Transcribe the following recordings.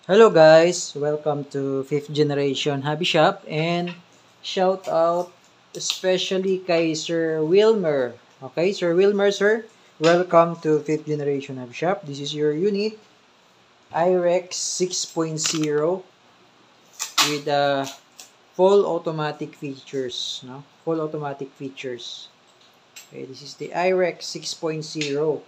Hello guys, welcome to 5th generation hobby shop and shout out especially kay Sir Wilmer. Okay, Sir Wilmer sir, welcome to 5th generation hobby shop. This is your unit IREX 6.0 with full automatic features, no? Full automatic features. Okay, this is the IREX 6.0.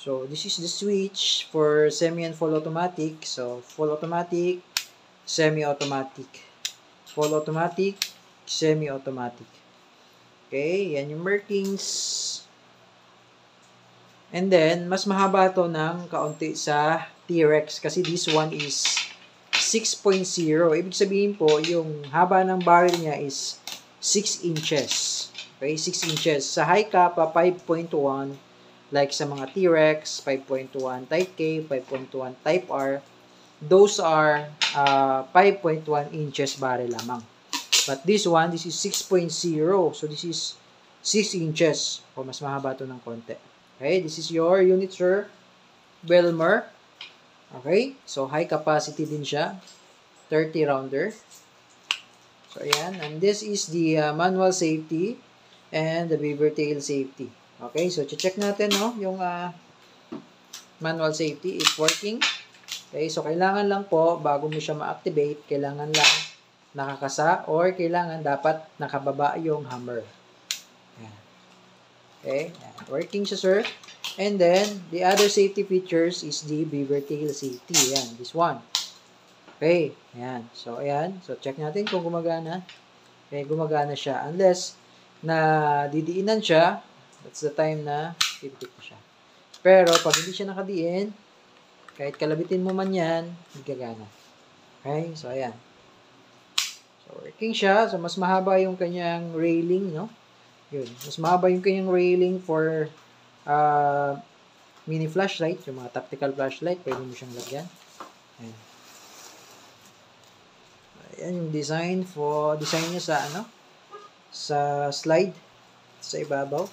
So, this is the switch for semi and full automatic. So, full automatic, semi-automatic. Full automatic, semi-automatic. Okay, yan yung markings. And then, mas mahaba to ng kaunti sa T-Rex kasi this one is 6.0. Ibig sabihin po, yung haba ng barrel niya is 6 inches. Okay, 6 inches. Sa high cap, 5.1. Like sa mga T-Rex, 5.1 Type K, 5.1 Type R, those are 5.1 inches barrel lamang. But this one, this is 6.0. So, this is 6 inches. O, mas mahaba to ng konti. Okay, this is your unit, Sir Wilmer. Okay, so high capacity din siya. 30 rounder. So, ayan. And this is the manual safety and the beaver tail safety. Okay, so check natin no, yung manual safety is working. Okay, so kailangan lang po bago mo siya ma-activate, kailangan lang nakakasa or kailangan dapat nakababa yung hammer. Ayan. Okay, ayan. Working siya sir. And then the other safety features is the beaver tail safety. Ayan, this one. Okay, ayan. So ayan, so check natin kung gumagana. Okay, gumagana siya unless na didiinan siya. That's the time na pipitik mo siya. Pero, pag hindi siya nakadiin, kahit kalabitin mo man yan, hindi gagana. Okay? So, ayan. So, working siya. So, mas mahaba yung kanyang railing, no? Yun. Mas mahaba yung kanyang railing for mini flashlight. Yung mga tactical flashlight, pwede mo siyang lagyan. Ayan. Ayan yung design niya sa, sa slide. Sa ibabaw.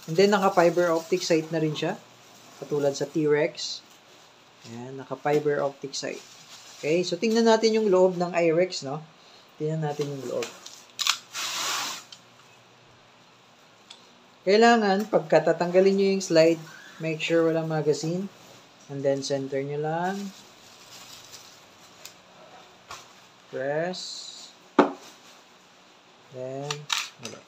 And then, naka-fiber optic sight na rin siya. Katulad sa T-Rex. Ayan, naka-fiber optic sight. Okay, so tingnan natin yung loob ng IREX, no? Tingnan natin yung loob. Kailangan, pagka tatanggalin nyo yung slide, make sure walang magazine. And then, center nyo lang. Press. Then, wala.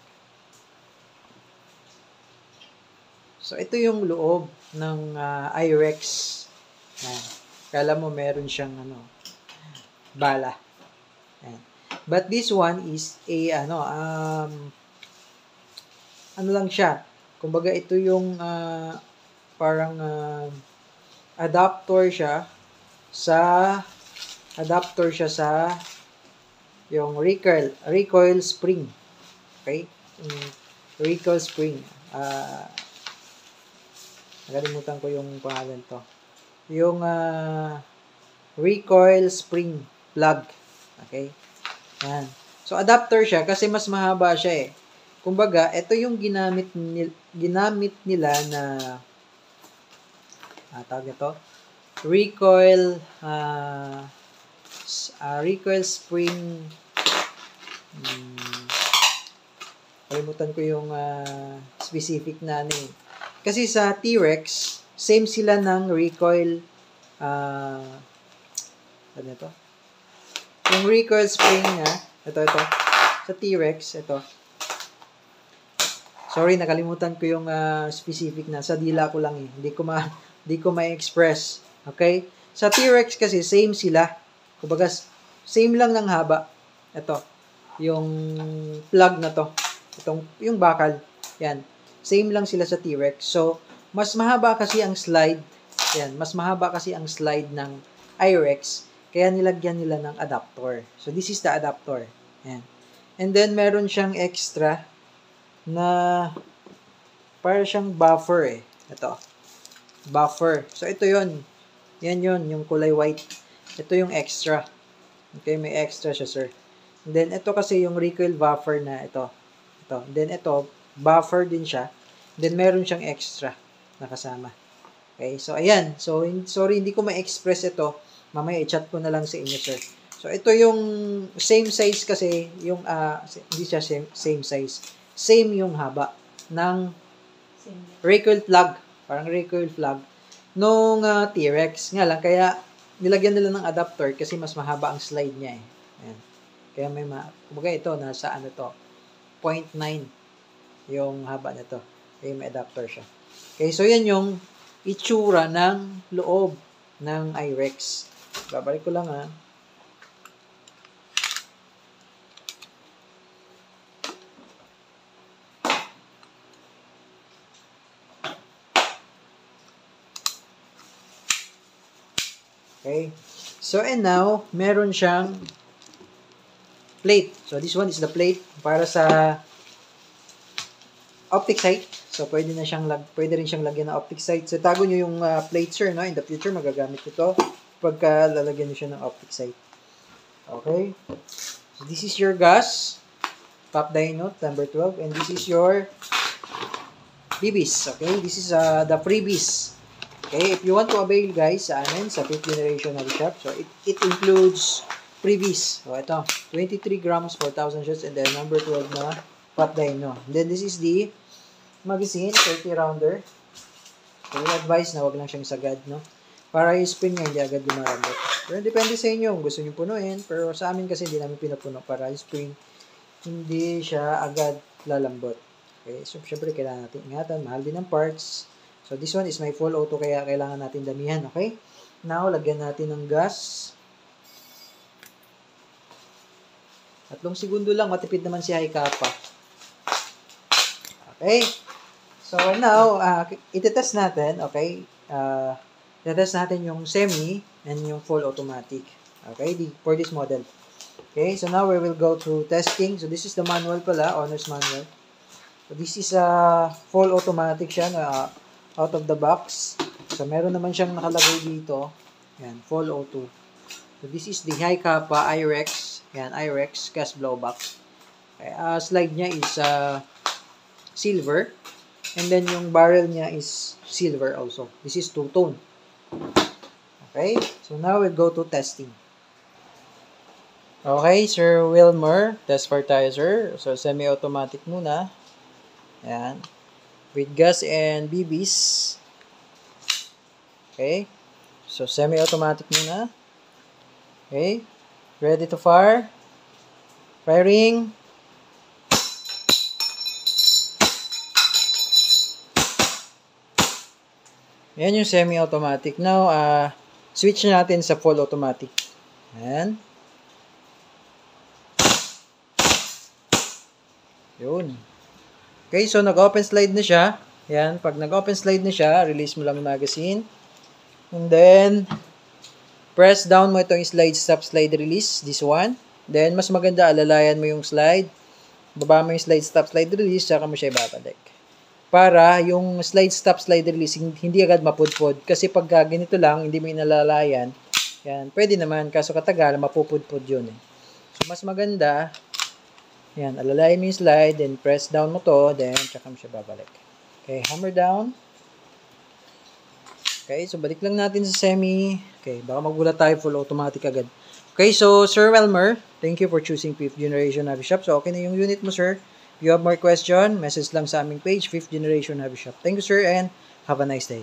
So, ito yung loob ng IREX. Ayan. Kala mo meron siyang bala. Ayan. But this one is a ano lang siya. Kumbaga ito yung parang adapter siya sa yung recoil spring. Okay? Recoil spring. Nakalimutan ko yung pangalan to. Yung recoil spring plug. Okay? Yan. So, adapter siya kasi mas mahaba siya eh. Kumbaga, ito yung ginamit nila na tawag ito, recoil spring kalimutan ko yung specific na name. Kasi sa T-Rex, same sila ng recoil ano ito? Yung recoil spring niya, ito. Sa T-Rex, ito. Sorry, nakalimutan ko yung specific na. Sa dila ko lang eh. Hindi ko ma-express. Okay? Sa T-Rex kasi, same sila. Kumbaga, same lang ng haba. Ito. Yung plug na to. Yung bakal. Yan. Same lang sila sa T-Rex. So, mas mahaba kasi ang slide. Yan, mas mahaba kasi ang slide ng IREX. Kaya nilagyan nila ng adapter. So, this is the adapter. Yan. And then, meron siyang extra na para siyang buffer eh. Ito. Buffer. So, ito yon. Yan yon, yung kulay white. Ito yung extra. Okay, may extra siya, sir. And then, ito kasi yung recoil buffer na ito. Ito. And then, ito, buffer din siya. Then, meron siyang extra na kasama. Okay, so, ayan. So, sorry, hindi ko ma-express ito. Mamaya i-chat ko na lang sa inyo, sir. So, ito yung same size kasi, yung, hindi siya same size. Same yung haba ng recoil plug. Parang recoil plug nung T-Rex. Nga lang, kaya nilagyan nila ng adapter kasi mas mahaba ang slide niya eh. Ayan. Kaya may kumbaga ito, nasa ano to, 0.9 yung haba nito. Kaya may adapter siya. Okay, so yan yung itsura ng loob ng iRex. Babalik ko lang Okay. So, and now, meron siyang plate. So, this one is the plate para sa optic sight. So, pwede rin siyang lagyan ng optic sight. So, tago nyo yung plate, sir, no? In the future, magagamit ito pagka lalagyan nyo siya ng optic sight. Okay. So, this is your gas. Pop dyno, number 12. And this is your BBs. Okay. This is the freebies. Okay, if you want to avail guys sa amin, sa 5th generation Hobby Shop, so it includes freebies. So ito, 23 grams, 4,000 shots, and then number 12 na pop dyno. And then this is the magazine, 30 rounder. So we advise na wag lang siyang sagad, no? Para yung spring niya, hindi agad lumarambot. Pero depende sa inyo kung gusto nyo punuin, pero sa amin kasi hindi namin pinapuno para yung spring hindi siya agad lalambot. Okay, so syempre kailangan natin ingatan, mahal din ang parts. So, this one is my full auto kaya kailangan natin damihan, okay? Now, lagyan natin ng gas. 3 segundo lang, matipid naman si Hi-Kappa. Okay? So, now, itetest natin, okay? Itetest natin yung semi and yung full automatic. Okay? For this model. Okay? So, now we will go through testing. So, this is the manual pala, owner's manual. So, this is full automatic siya out of the box. So, meron naman siyang nakalagay dito. Yan, full O2. So, this is the Hi-Kappa iRex. Yan, iRex gas blowback. Okay, slide niya is silver. And then, yung barrel niya is silver also. This is two-tone. Okay, so now we'll go to testing. Okay, Sir Wilmer, test for tayo, sir. So, semi-automatic muna. Yan. With gas and BBs. Okay. So, semi-automatic muna. Okay. Ready to fire. Firing. Yan yung semi-automatic. Now, switch natin sa full automatic. Yan. Yun. Okay, so nag-open slide na siya. Yan, pag nag-open slide na siya, release mo lang yung magazine. And then, press down mo itong slide, stop, slide, release. This one. Then, mas maganda, alalayan mo yung slide. Baba mo yung slide, stop, slide, release, saka mo siya ibabalik. Para yung slide, stop, slide, release, hindi agad mapudpod. Kasi pag ganito lang, hindi mo inalalayan, yan, pwede naman. Kaso katagal, mapupudpod yun. So, mas maganda, yan, alalayan mo yung slide, then press down mo to, then tsaka mo siya babalik. Okay, hammer down. Okay, so balik lang natin sa semi. Okay, baka magulat tayo full automatic agad. Okay, so Sir Wilmer, thank you for choosing 5th generation Hobby Shop. So okay na yung unit mo, sir. If you have more question, message lang sa aming page, 5th generation Hobby Shop. Thank you, sir, and have a nice day.